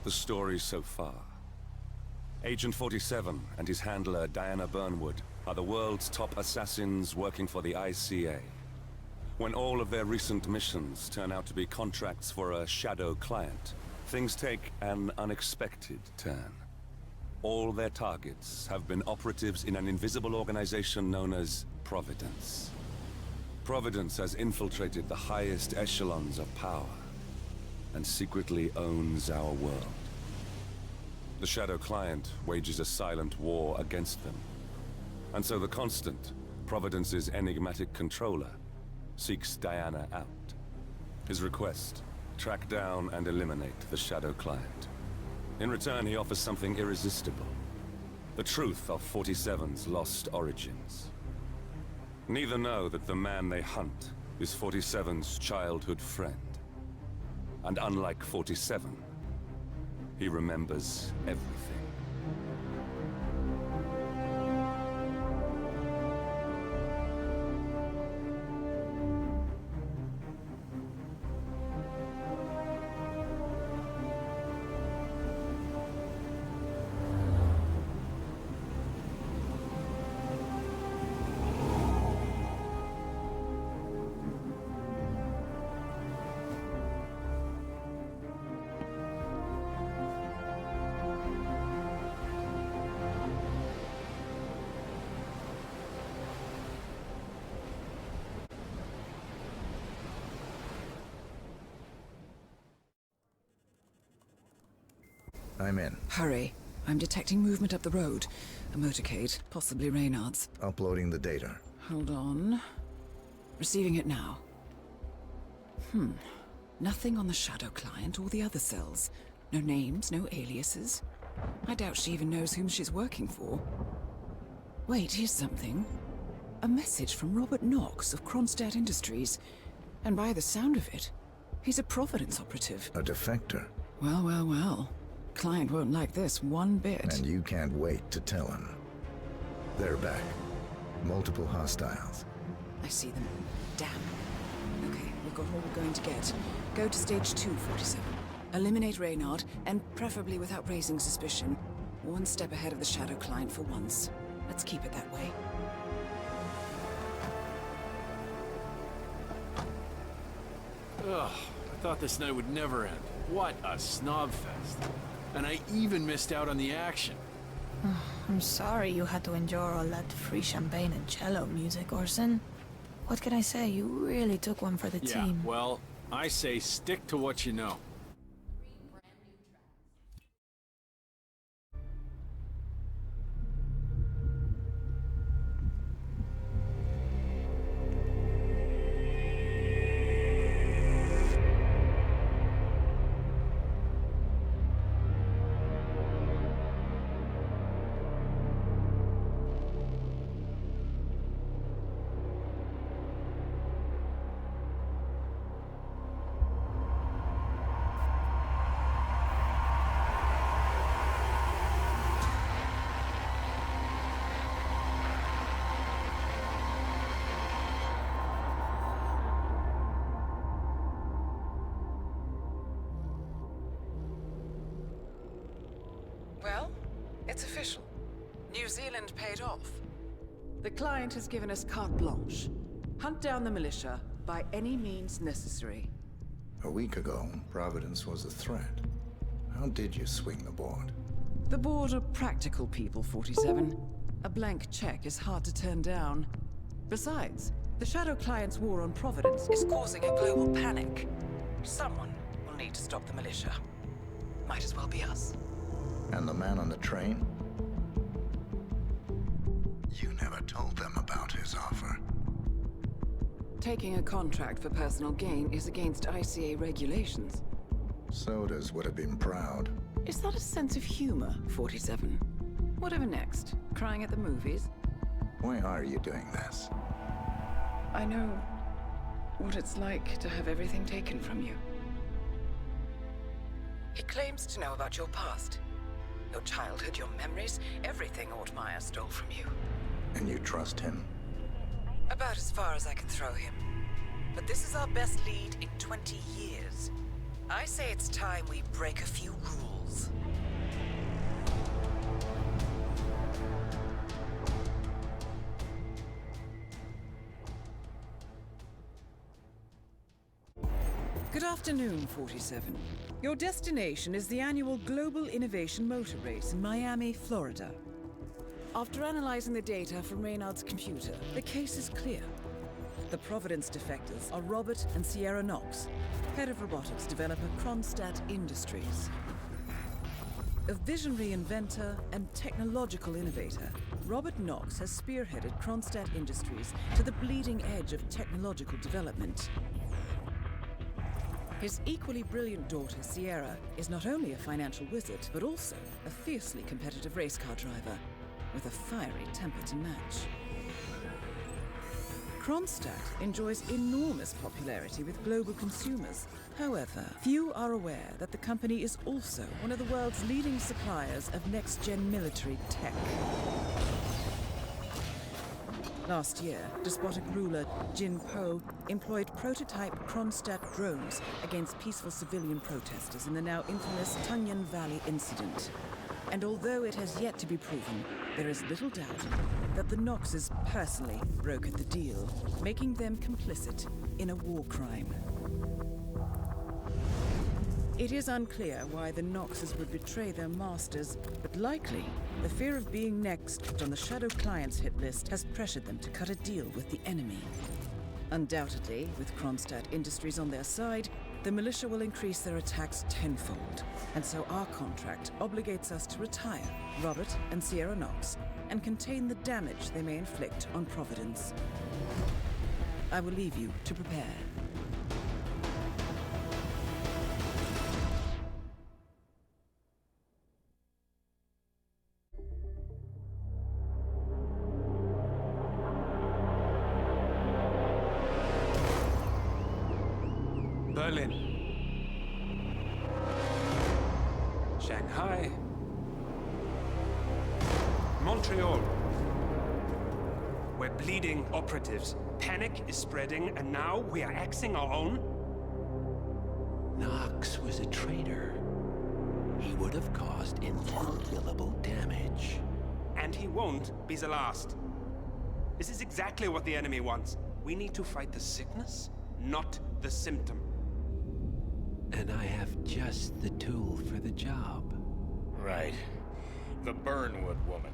the story so far. Agent 47 and his handler Diana Burnwood are the world's top assassins working for the ICA. When all of their recent missions turn out to be contracts for a shadow client, things take an unexpected turn. All their targets have been operatives in an invisible organization known as Providence. Providence has infiltrated the highest echelons of power and secretly owns our world. The Shadow Client wages a silent war against them. And so the Constant, Providence's enigmatic controller, seeks Diana out. His request, track down and eliminate the Shadow Client. In return, he offers something irresistible. The truth of 47's lost origins. Neither know that the man they hunt is 47's childhood friend. And unlike 47, he remembers everything. I'm in. Hurry. I'm detecting movement up the road. A motorcade, possibly Reynard's. Uploading the data. Hold on. Receiving it now. Nothing on the Shadow Client or the other cells. No names, no aliases. I doubt she even knows whom she's working for. Wait, here's something. A message from Robert Knox of Kronstadt Industries. And by the sound of it, he's a Providence operative. A defector. Well, well, well. Client won't like this one bit. And you can't wait to tell him. They're back. Multiple hostiles. I see them. Damn. Okay, we've got all we're going to get. Go to stage 2, 47. Eliminate Reynard, and preferably without raising suspicion. One step ahead of the Shadow Client for once. Let's keep it that way. Ugh, I thought this night would never end. What a snob fest. And I even missed out on the action. I'm sorry you had to endure all that free champagne and cello music, Orson. What can I say? You really took one for the team. Yeah, well, I say stick to what you know. Well, it's official. New Zealand paid off. The client has given us carte blanche. Hunt down the militia by any means necessary. A week ago, Providence was a threat. How did you swing the board? The board are practical people, 47. A blank check is hard to turn down. Besides, the Shadow Client's war on Providence is causing a global panic. Someone will need to stop the militia. Might as well be us. And the man on the train? You never told them about his offer. Taking a contract for personal gain is against ICA regulations. Sodas would have been proud. Is that a sense of humor, 47? Whatever next? Crying at the movies? Why are you doing this? I know what it's like to have everything taken from you. He claims to know about your past. Your childhood, your memories, everything Ortmeyer stole from you. And you trust him? About as far as I can throw him. But this is our best lead in 20 years. I say it's time we break a few rules. rules. Good afternoon, 47. Your destination is the annual Global Innovation Motor Race in Miami, Florida. After analyzing the data from Reynard's computer, the case is clear. The Providence defectors are Robert and Sierra Knox, head of robotics developer Kronstadt Industries. A visionary inventor and technological innovator, Robert Knox has spearheaded Kronstadt Industries to the bleeding edge of technological development. His equally brilliant daughter, Sierra, is not only a financial wizard, but also a fiercely competitive race car driver, with a fiery temper to match. Kronstadt enjoys enormous popularity with global consumers. However, few are aware that the company is also one of the world's leading suppliers of next-gen military tech. Last year, despotic ruler Jin Po employed prototype Kronstadt drones against peaceful civilian protesters in the now infamous Tunyan Valley incident. And although it has yet to be proven, there is little doubt that the Knoxes personally brokered the deal, making them complicit in a war crime. It is unclear why the Knoxes would betray their masters, but likely the fear of being next on the Shadow Clients hit list has pressured them to cut a deal with the enemy. Undoubtedly, with Kronstadt Industries on their side, the militia will increase their attacks tenfold, and so our contract obligates us to retire Robert and Sierra Knox and contain the damage they may inflict on Providence. I will leave you to prepare. Berlin, Shanghai, Montreal. We're bleeding operatives. Panic is spreading, and now we are axing our own? Knox was a traitor. He would have caused incalculable damage. And he won't be the last. This is exactly what the enemy wants. We need to fight the sickness, not the symptom. And I have just the tool for the job. Right. The Burnwood woman.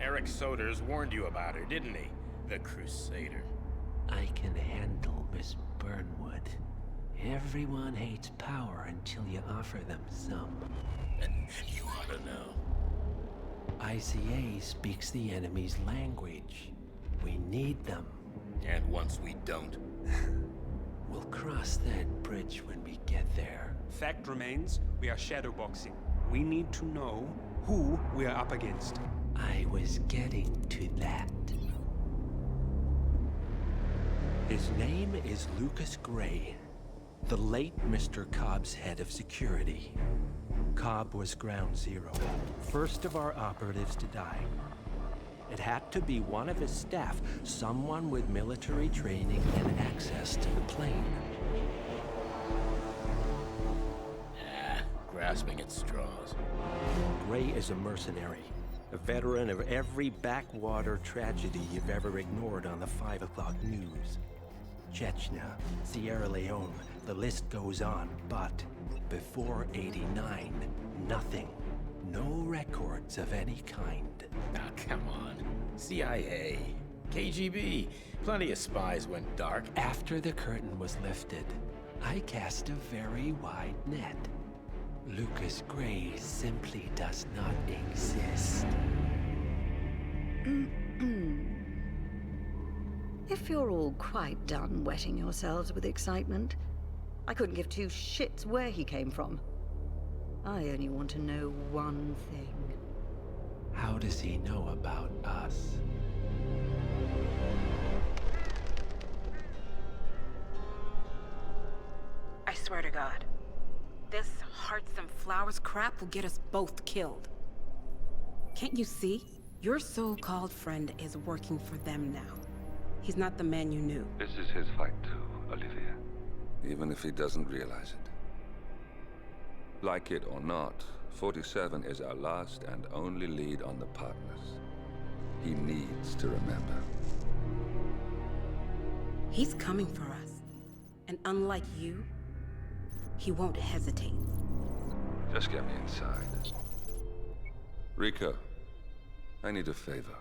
Eric Soders warned you about her, didn't he? The Crusader. I can handle Miss Burnwood. Everyone hates power until you offer them some. And you ought to know. ICA speaks the enemy's language. We need them. And once we don't... We'll cross that bridge when we get there. Fact remains, we are shadowboxing. We need to know who we are up against. I was getting to that. His name is Lucas Gray, the late Mr. Cobb's head of security. Cobb was ground zero, first of our operatives to die. It had to be one of his staff, someone with military training and access to the plane. Grasping at straws. Gray is a mercenary, a veteran of every backwater tragedy you've ever ignored on the 5 o'clock news. Chechnya, Sierra Leone, the list goes on, but before '89, nothing. No records of any kind. Ah, come on. CIA, KGB, plenty of spies went dark. After the curtain was lifted, I cast a very wide net. Lucas Gray simply does not exist. If you're all quite done wetting yourselves with excitement, I couldn't give two shits where he came from. I only want to know one thing. How does he know about us? I swear to God, this hearts and flowers crap will get us both killed. Can't you see? Your so-called friend is working for them now. He's not the man you knew. This is his fight too, Olivia. Even if he doesn't realize it. Like it or not, 47 is our last and only lead on the partners. He needs to remember. He's coming for us. And unlike you, he won't hesitate. Just get me inside. Rico, I need a favor.